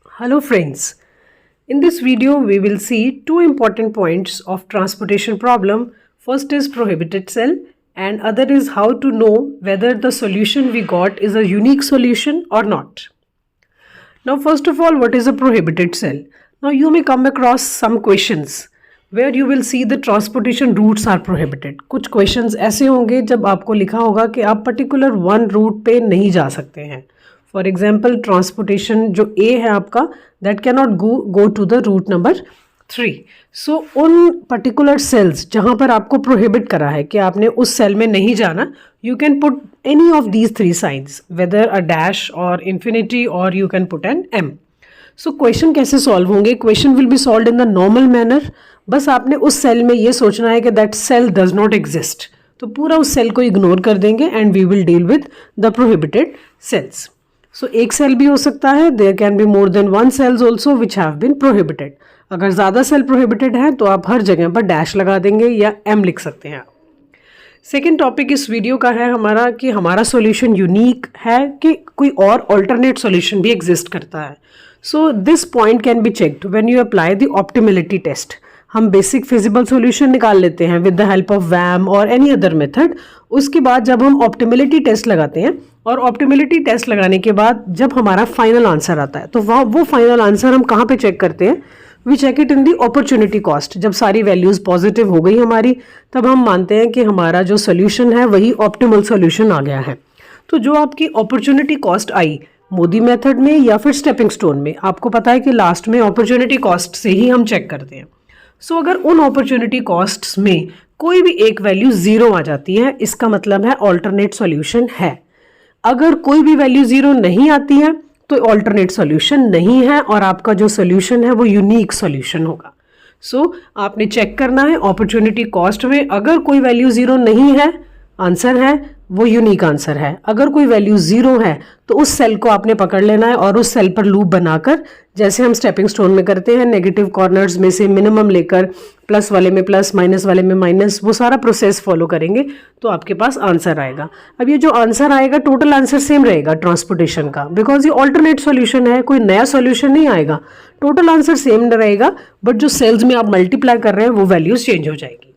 Hello friends, in this video we will see two important points of transportation problem. First is prohibited cell and other is how to know whether the solution we got is a unique solution or not. Now first of all, what is a prohibited cell? Now you may come across some questions where you will see the transportation routes are prohibited. कुछ questions ऐसे होंगे जब आपको लिखा होगा कि आप particular one route पे नहीं जा सकते हैं. फॉर एग्जाम्पल ट्रांसपोर्टेशन जो ए है आपका that can not go to the route number 3. So उन पर्टिकुलर सेल्स जहाँ पर आपको प्रोहिबिट करा है कि आपने उस सेल में नहीं जाना, you can put any of these 3 signs, whether a dash और इन्फिनिटी और you can put an M. So question कैसे सॉल्व होंगे? Question will be solve in the normal manner. बस आपने उस सेल में ये सोचना है कि that cell does not exist, तो पूरा उस सेल को इग्नोर कर देंगे and we will deal with the prohibited cells. So एक सेल भी हो सकता है, there can be more than one cells also which have been prohibited. अगर ज़्यादा सेल प्रोहिबिटेड है तो आप हर जगह पर डैश लगा देंगे या एम लिख सकते हैं. सेकेंड टॉपिक इस वीडियो का है हमारा कि हमारा सॉल्यूशन यूनिक है कि कोई और ऑल्टरनेट सॉल्यूशन भी एग्जिस्ट करता है. So this point can be checked when you apply the optimality test. हम बेसिक फिजिबल सॉल्यूशन निकाल लेते हैं with the help of VAM और एनी अदर मेथड. उसके बाद जब हम ऑप्टिमिलिटी टेस्ट लगाते हैं और ऑप्टिमिलिटी टेस्ट लगाने के बाद जब हमारा फाइनल आंसर आता है तो वो फाइनल आंसर हम कहाँ पे चेक करते हैं? We check it in the opportunity cost. जब सारी वैल्यूज पॉजिटिव हो गई हमारी, तब हम मानते हैं कि हमारा जो सोल्यूशन है वही ऑप्टिमल सोल्यूशन आ गया है. तो जो आपकी अपॉर्चुनिटी कॉस्ट आई मोदी मेथड में या फिर स्टेपिंग स्टोन में, आपको पता है कि लास्ट में अपॉर्चुनिटी कॉस्ट से ही हम चेक करते हैं. सो अगर उन अपॉर्चुनिटी कॉस्ट्स में कोई भी एक वैल्यू 0 आ जाती है, इसका मतलब है ऑल्टरनेट सॉल्यूशन है. अगर कोई भी वैल्यू 0 नहीं आती है तो ऑल्टरनेट सॉल्यूशन नहीं है और आपका जो सॉल्यूशन है वो यूनिक सॉल्यूशन होगा. सो आपने चेक करना है अपॉर्चुनिटी कॉस्ट में, अगर कोई वैल्यू 0 नहीं है, आंसर है वो यूनिक आंसर है. अगर कोई वैल्यू 0 है तो उस सेल को आपने पकड़ लेना है और उस सेल पर लूप बनाकर, जैसे हम स्टेपिंग स्टोन में करते हैं, नेगेटिव कॉर्नर्स में से मिनिमम लेकर प्लस वाले में प्लस, माइनस वाले में माइनस, वो सारा प्रोसेस फॉलो करेंगे तो आपके पास आंसर आएगा. अब ये जो आंसर आएगा टोटल आंसर सेम रहेगा ट्रांसपोर्टेशन का, बिकॉज ये ऑल्टरनेट सॉल्यूशन है, कोई नया सॉल्यूशन नहीं आएगा. टोटल आंसर सेम रहेगा, बट जो सेल्स में आप मल्टीप्लाई कर रहे हैं वो वैल्यूज चेंज हो जाएगी.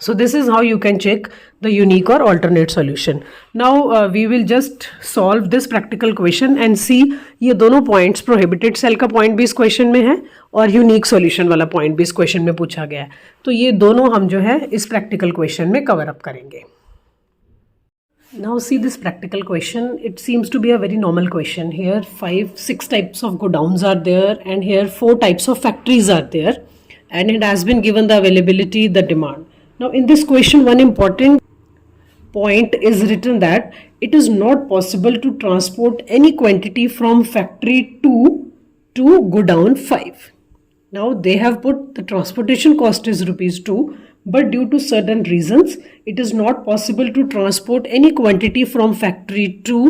So this is how you can check the unique or alternate solution. Now we will just solve this practical question and see ये दोनों points, prohibited cell का point भी इस question में है और unique solution वाला point भी इस question में पूछा गया है. तो ये दोनों हम जो है इस practical question में cover up करेंगे. Now see this practical question. It seems to be a very normal question. Here 5-6 types of godowns are there and here 4 types of factories are there and it has been given the availability, the demand. Now in this question one important point is written that it is not possible to transport any quantity from factory 2 to godown 5. Now they have put the transportation cost is rupees 2, but due to certain reasons it is not possible to transport any quantity from factory 2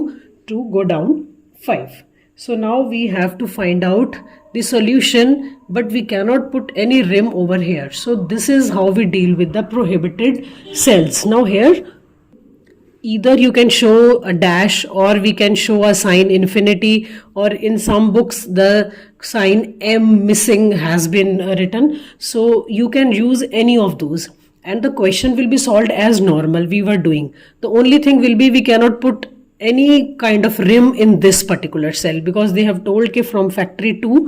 to godown 5. So now we have to find out the solution, but we cannot put any rim over here. So this is how we deal with the prohibited cells. Now here either you can show a dash or we can show a sign infinity, or in some books the sign M missing has been written. So you can use any of those and the question will be solved as normal we were doing. The only thing will be we cannot put any kind of rim in this particular cell because they have told कि from factory 2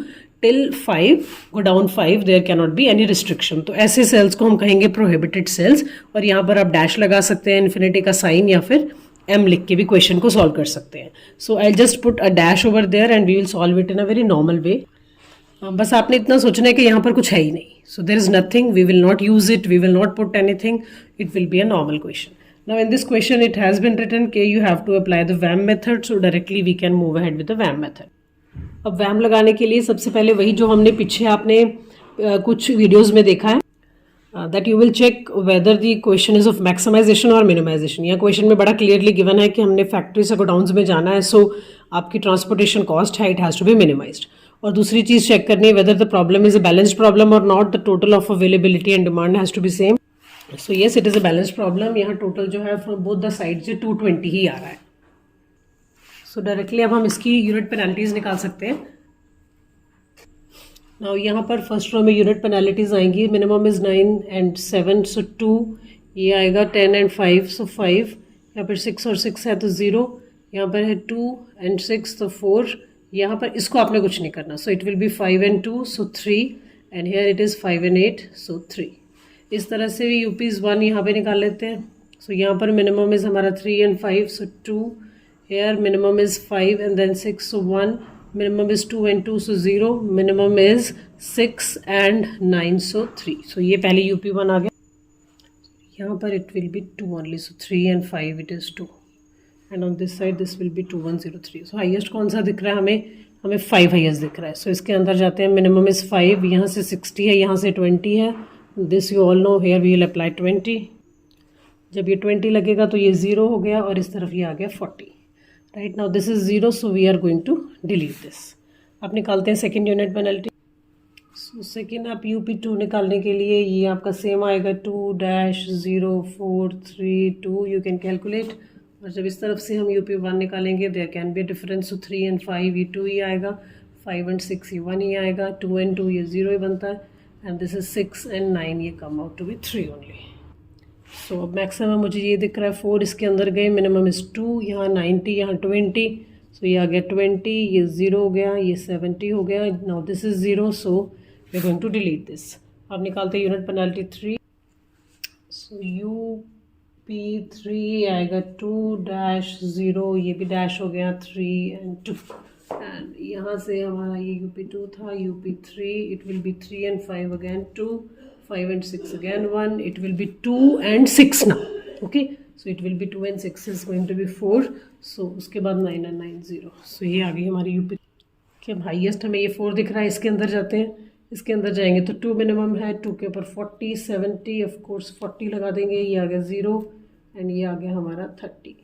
till 5 go down 5 there cannot be any restriction. तो ऐसे cells को हम कहेंगे prohibited cells और यहाँ पर आप dash लगा सकते हैं, infinity का sign या फिर M लिख के भी question को solve कर सकते हैं. So I'll just put a dash over there and we will solve it in a very normal way. बस आपने इतना सोचना है कि यहाँ पर कुछ है ही नहीं. So there is nothing, we will not use it, we will not put anything, it will be a normal question. Now in this question it has been written कि you have to apply the WAM method, so directly we can move ahead with the WAM method. अब WAM लगाने के लिए सबसे पहले वही जो हमने पीछे आपने कुछ वीडियोस में देखा है, that you will check whether the question is of maximization or minimization. यहाँ क्वेश्चन में बड़ा क्लियरली गिवन है कि हमने फैक्ट्री से गोडाउन्स में जाना है, सो आपकी ट्रांसपोर्टेशन कॉस्ट है, it has to be minimised. और दूसरी चीज़ चेक करनी है whether the problem is a balanced problem or not, the total of availability and demand has to be same. So yes, it is a balanced problem. यहाँ total जो है from both the sides से 220 ही आ रहा है. So directly अब हम इसकी unit penalties निकाल सकते हैं. नाउ यहाँ पर फर्स्ट रो में यूनिट पेनल्टीज आएंगी. मिनिमम इज 9 and 7 सो 2. ये आएगा 10 and 5 सो 5. यहाँ पर 6 और 6 है तो 0. यहाँ पर है 2 and 6 तो 4. यहाँ पर इसको आपने कुछ नहीं करना. So it will be 5 and 2 so 3. And here it is 5 and 8 so 3. इस तरह से यूपीज़ 1 यहाँ पे निकाल लेते हैं. सो यहाँ पर मिनिमम इज़ हमारा 3 and 5 so 2. Here minimum is 5 and then 6 so 1. Minimum is 2 and 2 so 0. Minimum is 6 and 9 so 3. So ये पहले यूपी 1 आ गया. यहाँ पर it will be 2 only. So 3 and 5 it is 2. And on this side this will be 2 1 0 3. So highest कौन सा दिख रहा है हमें 5 हाईएस्ट दिख रहा है. सो इसके अंदर जाते हैं. Minimum is 5. यहाँ से 60 है, यहाँ से 20 है. This you all know. Here we will apply 20. जब ये 20 लगेगा तो ये 0 हो गया और इस तरफ ये आ गया 40. Right now this is 0 so we are going to delete this. आप निकालते हैं second unit penalty. So second आप UP2 निकालने के लिए ये आपका सेम आएगा 2-0-4-3-2. You can calculate. और जब इस तरफ से हम UP1 निकालेंगे there can be difference. 3 and 5 ये 2 ही आएगा. 5 and 6 ये 1 ही आएगा. 2 and 2 ये 0 ही बनता है. एंड दिस इज 6 and 9 ये come out to be 3 only. So अब मैक्सिमम मुझे ये दिख रहा है 4 इसके अंदर गए. Minimum is 2. यहाँ 90 यहाँ 20. सो ये आ गया 20. ये 0 हो गया. ये 70 हो गया. Now this is 0 so we are going to delete this. अब निकालते हैं यूनिट पेनल्टी 3. सो UP3 आएगा 2-0. ये भी डैश हो गया 3 and 2. एंड यहाँ से हमारा ये UP2 था. UP3 it will B 3 and 5 again 2. 5 and 6 again 1. It will be 2 and 6 now. Okay. So it will be 2 and 6 is going to be 4. So उसके बाद 9 and 9 0. So ये आ गई हमारी UP कि अब हाईएस्ट हमें ये 4 दिख रहा है. इसके अंदर जाते हैं. इसके अंदर जाएंगे तो 2 मिनिमम है. 2 के ऊपर 40 70 ऑफ कोर्स 40 लगा देंगे. ये आ गया 0 एंड ये आ गया हमारा 30.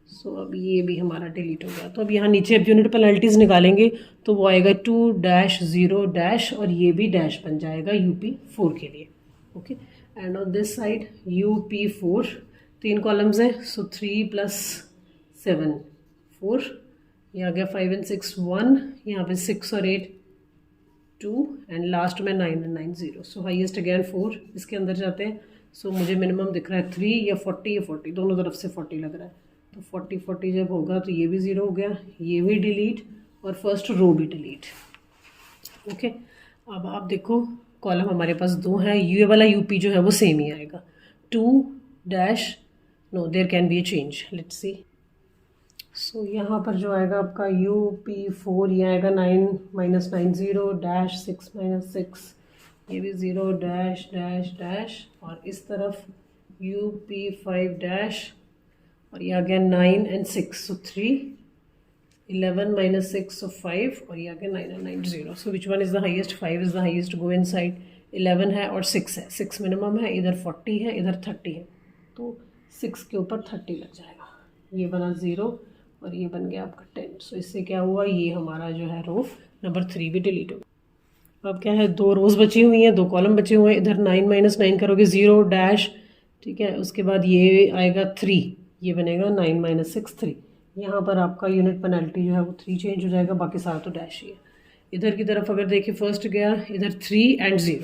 सो अब ये भी हमारा डिलीट हो गया. तो अब यहाँ नीचे अब यूनिट पेनल्टीज़ निकालेंगे तो वो आएगा 2-0- और ये भी डैश बन जाएगा UP4 के लिए. Okay. And on this side UP4 3 columns हैं. सो 3 + 7 4. ये आ गया 5 and 6 1. यहाँ पे 6 और 8 2 एंड लास्ट में 9 and 9 0. So highest again 4. इसके अंदर जाते हैं. सो मुझे मिनिमम दिख रहा है 3 या 40 या 40 दोनों तरफ से 40 लग रहा है. तो 40 जब होगा तो ये भी 0 हो गया. ये भी डिलीट और फर्स्ट रो भी डिलीट. ओके. अब आप देखो कॉलम हमारे पास 2 हैं. ये वाला UP जो है वो सेम ही आएगा. 2- no there can be a change. Let's see. So यहाँ पर जो आएगा आपका UP4 ये आएगा 9 - 9 0 -6 - 6. ये भी 0 - और इस तरफ UP5 और ये आ गया 9 and 6 सो 3. 11 - 6 सो 5 और ये आ गया 9 and 9 0. So which one is the highest? 5 is the highest. Go in side. 11 है और 6 है. 6 मिनिमम है. इधर 40 है इधर 30 है. तो 6 के ऊपर 30 लग जाएगा. ये बना 0 और ये बन गया आपका 10. सो इससे क्या हुआ? ये हमारा जो है रो नंबर 3 भी डिलीट हो गया. अब क्या है 2 रोज़ बची हुई हैं 2 कॉलम बचे हुए हैं. इधर 9 - 9 करोगे 0 ठीक है. उसके बाद ये आएगा 3. ये बनेगा 9 - 6 3. यहाँ पर आपका यूनिट पेनल्टी जो है वो 3 चेंज हो जाएगा. बाकी सारा तो डैश ही है. इधर की तरफ अगर देखिए फर्स्ट गया इधर 3 and 0.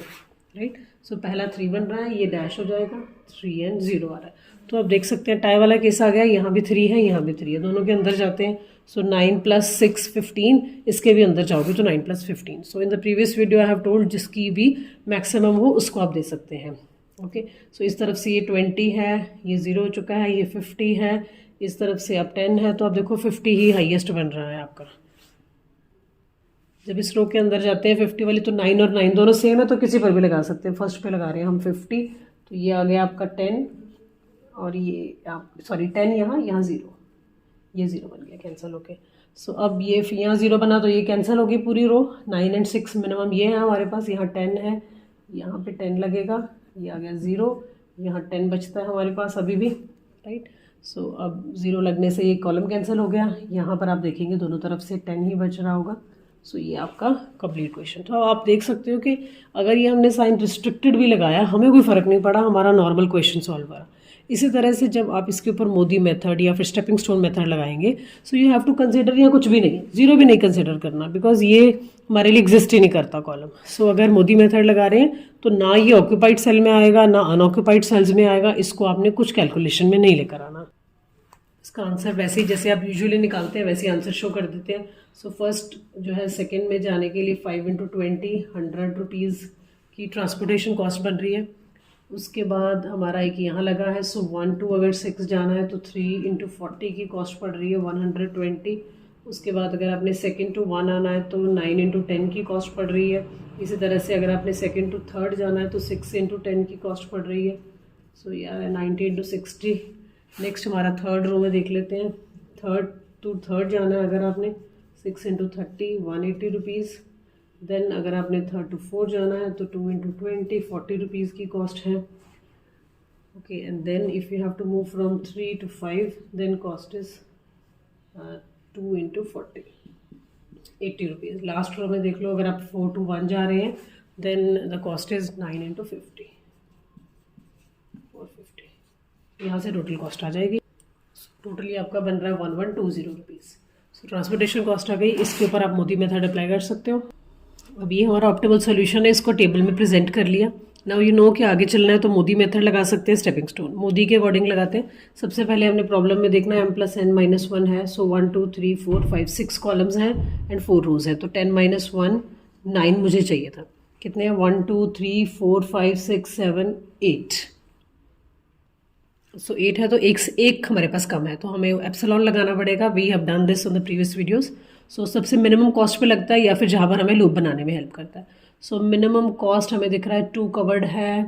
राइट. सो पहला 3 बन रहा है. ये डैश हो जाएगा. 3 and 0 आ रहा है. तो आप देख सकते हैं टाई वाला केस आ गया. यहाँ भी 3 है यहाँ भी 3 है. दोनों के अंदर जाते हैं. सो 9 + 6 15. इसके भी अंदर जाओगे तो 9 + 15. So in the previous video I have told जिसकी भी मैक्सिमम हो उसको आप दे सकते हैं. ओके. सो इस तरफ से ये 20 है. ये 0 हो चुका है. ये 50 है. इस तरफ से अब 10 है. तो आप देखो 50 ही हाईएस्ट बन रहा है आपका. जब इस रो के अंदर जाते हैं 50 वाली तो 9 और 9 दोनों सेम है तो किसी पर भी लगा सकते हैं. फर्स्ट पे लगा रहे हैं हम 50. तो ये आ गया आपका 10 और ये आप 10 यहाँ 0. ये 0 बन गया. कैंसिल होके. सो अब ये यहाँ 0 बना तो ये कैंसिल होगी पूरी रो. 9 and 6 मिनिमम ये है हमारे पास. यहाँ 10 है. यहाँ पे 10 लगेगा. ये आ गया 0. यहाँ 10 बचता है हमारे पास अभी भी. राइट. सो अब 0 लगने से ये कॉलम कैंसिल हो गया. यहाँ पर आप देखेंगे दोनों तरफ से 10 ही बच रहा होगा. सो ये आपका कंप्लीट क्वेश्चन था. आप देख सकते हो कि अगर ये हमने साइन रिस्ट्रिक्टेड भी लगाया हमें कोई फ़र्क नहीं पड़ा. हमारा नॉर्मल क्वेश्चन सॉल्व हुआ. इसी तरह से जब आप इसके ऊपर मोदी मेथड या फिर स्टेपिंग स्टोन मेथड लगाएंगे, so you have to consider यहाँ कुछ भी नहीं, जीरो भी नहीं कंसिडर करना, बिकॉज ये हमारे लिए एग्जिस्ट ही नहीं करता कॉलम। सो अगर मोदी मेथड लगा रहे हैं तो ना ये ऑक्यूपाइड सेल में आएगा ना अनऑक्यूपाइड सेल्स में आएगा, इसको आपने कुछ कैलकुलेशन में नहीं लेकर आना। इसका आंसर वैसे ही जैसे आप यूजुअली निकालते हैं वैसे ही आंसर शो कर देते हैं। सो फर्स्ट जो है सेकंड में जाने के लिए 5 × 20 100 रुपीज़ की ट्रांसपोर्टेशन कॉस्ट बन रही है। उसके बाद हमारा एक यहाँ लगा है, सो 1 to अगर 6 जाना है तो 3 × 40 की कॉस्ट पड़ रही है 120। उसके बाद अगर आपने सेकंड टू 1 आना है तो 9 × 10 की कॉस्ट पड़ रही है। इसी तरह से अगर आपने सेकंड टू थर्ड जाना है तो 6 × 10 की कॉस्ट पड़ रही है। सो यार 90 × 60। नेक्स्ट हमारा थर्ड रो में देख लेते हैं, थर्ड टू थर्ड जाना है अगर आपने 6 × 30 180 रुपीज़। देन अगर आपने थर्ड टू फोर्थ जाना है तो 2 × 20 40 रुपीज़ की कॉस्ट है। Okay, and then if you have to move from 3 to 5 then cost is 2 × 40 80 rupees. Last row में देख लो, अगर आप 4 to 1 जा रहे हैं देन द कॉस्ट इज़ 9 × 50 450। यहाँ से टोटल कॉस्ट आ जाएगी। टोटली आपका बन रहा है 1120 रुपीज़। सो ट्रांसपोर्टेशन कॉस्ट आ गई। इसके ऊपर आप मोदी मेथड अप्लाई कर सकते हो। अब ये हमारा ऑप्टिमल सोल्यूशन है, इसको टेबल में प्रेजेंट कर लिया। नाउ यू नो कि आगे चलना है तो मोदी मेथड लगा सकते हैं, स्टेपिंग स्टोन मोदी के अकॉर्डिंग लगाते हैं। सबसे पहले हमने प्रॉब्लम में देखना है m+n - 1 है। सो 1 2 3 4 5 6 कॉलम्स हैं एंड 4 रोज हैं, तो 10 - 1 9 मुझे चाहिए था। कितने हैं? 1 2 3 4 5 6 7 8। सो 8 है तो एक हमारे पास कम है, तो हमें एप्सिलॉन लगाना पड़ेगा। We have done this on the previous videos. So सबसे मिनिमम कॉस्ट पे लगता है या फिर जहाँ पर हमें लूप बनाने में हेल्प करता है। सो मिनिमम कॉस्ट हमें दिख रहा है 2 कवर्ड है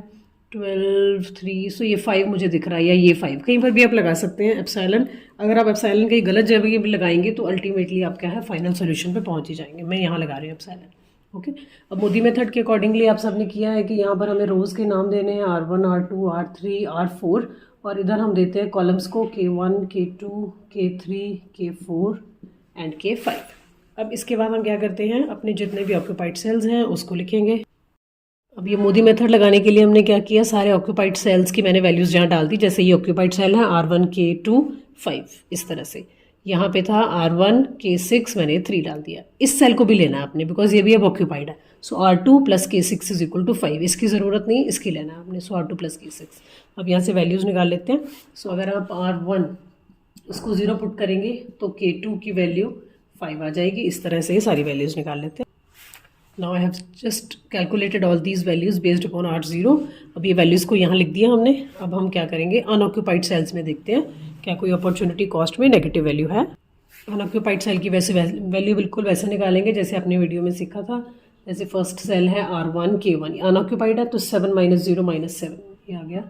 12 3। सो ये 5 मुझे दिख रहा है, या ये 5 कहीं पर भी आप लगा सकते हैं एप्सिलॉन। अगर आप एप्सिलॉन कहीं गलत जगह भी लगाएंगे तो अल्टीमेटली आप क्या है फाइनल सोल्यूशन पे पहुँच ही जाएंगे। मैं यहाँ लगा रही हूँ एप्सिलॉन। ओके, अब मोदी मेथड के अकॉर्डिंगली आप सबने किया है कि यहाँ पर हमें रोज़ के नाम देने हैं R1 R2 R3 R4, और इधर हम देते हैं कॉलम्स को K1 K2 K3 K4 and K5। अब इसके बाद हम क्या करते हैं, अपने जितने भी ऑक्यूपाइड सेल्स हैं उसको लिखेंगे। अब ये मोदी मेथड लगाने के लिए हमने क्या किया, सारे ऑक्यूपाइड सेल्स की मैंने वैल्यूज़ यहाँ डाल दी। जैसे ये ऑक्यूपाइड सेल है R1 K2 5, इस तरह से। यहाँ पे था R1 K6, मैंने 3 डाल दिया। इस सेल को भी लेना है आपने बिकॉज ये भी अब ऑक्यूपाइड है। सो R2 + K6 = 5। इसकी ज़रूरत नहीं, इसकी लेना है आपने। सो R2 + K6। अब यहाँ से वैल्यूज़ निकाल लेते हैं। सो अगर आप R1 इसको 0 पुट करेंगे तो K2 की वैल्यू 5 आ जाएगी। इस तरह से सारी वैल्यूज़ निकाल लेते हैं। Now I have just calculated all these values based upon R0। अब ये वैल्यूज़ को यहाँ लिख दिया हमने। अब हम क्या करेंगे, अनऑक्यूपाइड सेल्स में देखते हैं क्या कोई अपॉर्चुनिटी कॉस्ट में नेगेटिव वैल्यू है। अनऑक्यूपाइड सेल की वैसे वैल्यू बिल्कुल वैसे निकालेंगे जैसे अपने वीडियो में सीखा था। जैसे फर्स्ट सेल है R1 K1, अनऑक्यूपाइड है तो 7 - 0 - 7, ये आ गया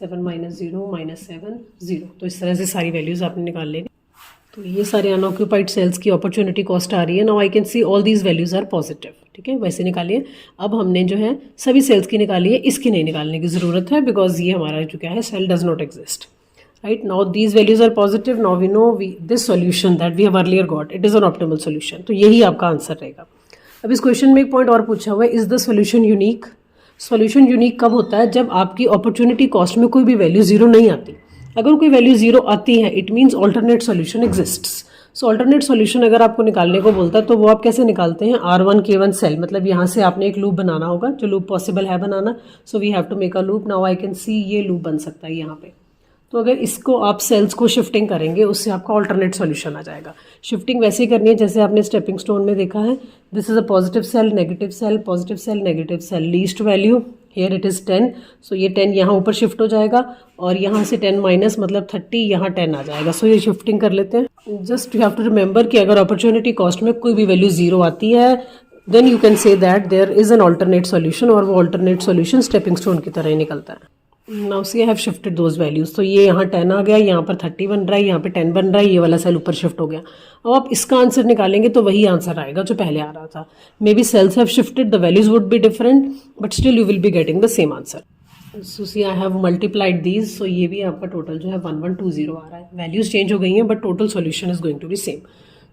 7 - 0 - 7 0। तो इस तरह से सारी वैल्यूज़ आपने निकाल लेंगे। तो ये सारे अनऑक्यूपाइड सेल्स की अपॉर्चुनिटी कॉस्ट आ रही है। Now I can see all these values are positive. ठीक है, वैसे निकालिए। अब हमने जो है सभी सेल्स की निकाली है, इसकी नहीं निकालने की ज़रूरत है बिकॉज ये हमारा जो क्या है cell does not exist. Right, now these values are positive. Now we know this solution that we have earlier got, it is an optimal solution. तो यही आपका आंसर रहेगा। अब इस क्वेश्चन में एक पॉइंट और पूछा हुआ है, is the solution unique. Solution unique कब होता है, जब आपकी अपॉर्चुनिटी कॉस्ट में कोई भी वैल्यू 0 नहीं आती। अगर कोई वैल्यू 0 आती है it means alternate solution exists. So alternate solution अगर आपको निकालने को बोलता है तो वो आप कैसे निकालते हैं, R1 K1 सेल, मतलब यहाँ से आपने एक लूप बनाना होगा, जो लूप पॉसिबल है बनाना। So we have to make a loop. Now I can see ये लूप बन सकता है यहाँ पे। तो अगर इसको आप सेल्स को शिफ्टिंग करेंगे उससे आपका ऑल्टरनेट सॉल्यूशन आ जाएगा। शिफ्टिंग वैसे ही करनी है जैसे आपने स्टेपिंग स्टोन में देखा है। This is a positive cell, negative cell, positive cell, negative cell, least value here it is 10। So ये 10 यहाँ ऊपर शिफ्ट हो जाएगा और यहाँ से 10 माइनस मतलब 30, यहाँ 10 आ जाएगा। सो ये शिफ्टिंग कर लेते हैं। Just you have to remember कि अगर अपॉर्चुनिटी कॉस्ट में कोई भी वैल्यू 0 आती है then you can say that there is an alternate solution, और वो ऑल्टरनेट सॉल्यूशन स्टेपिंग स्टोन की तरह ही निकलता है। Now see I have shifted those values. तो ये यहाँ 10 आ गया, यहाँ पर 30 बन रहा है, यहाँ पे 10 बन रहा है, ये वाला सेल ऊपर शिफ्ट हो गया। अब आप इसका आंसर निकालेंगे तो वही आंसर आएगा जो पहले आ रहा था। Maybe cells have shifted, the values would be different but still you will be getting the same answer. So see I have multiplied these. So ये भी आपका टोटल जो है 1120 आ रहा है। वैल्यूज चेंज हो गई हैं but total solution is going to be same.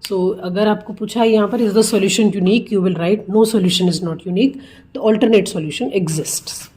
So अगर आपको पूछा है यहाँ पर is the solution unique, you will write no solution is not unique, the alternate solution exists.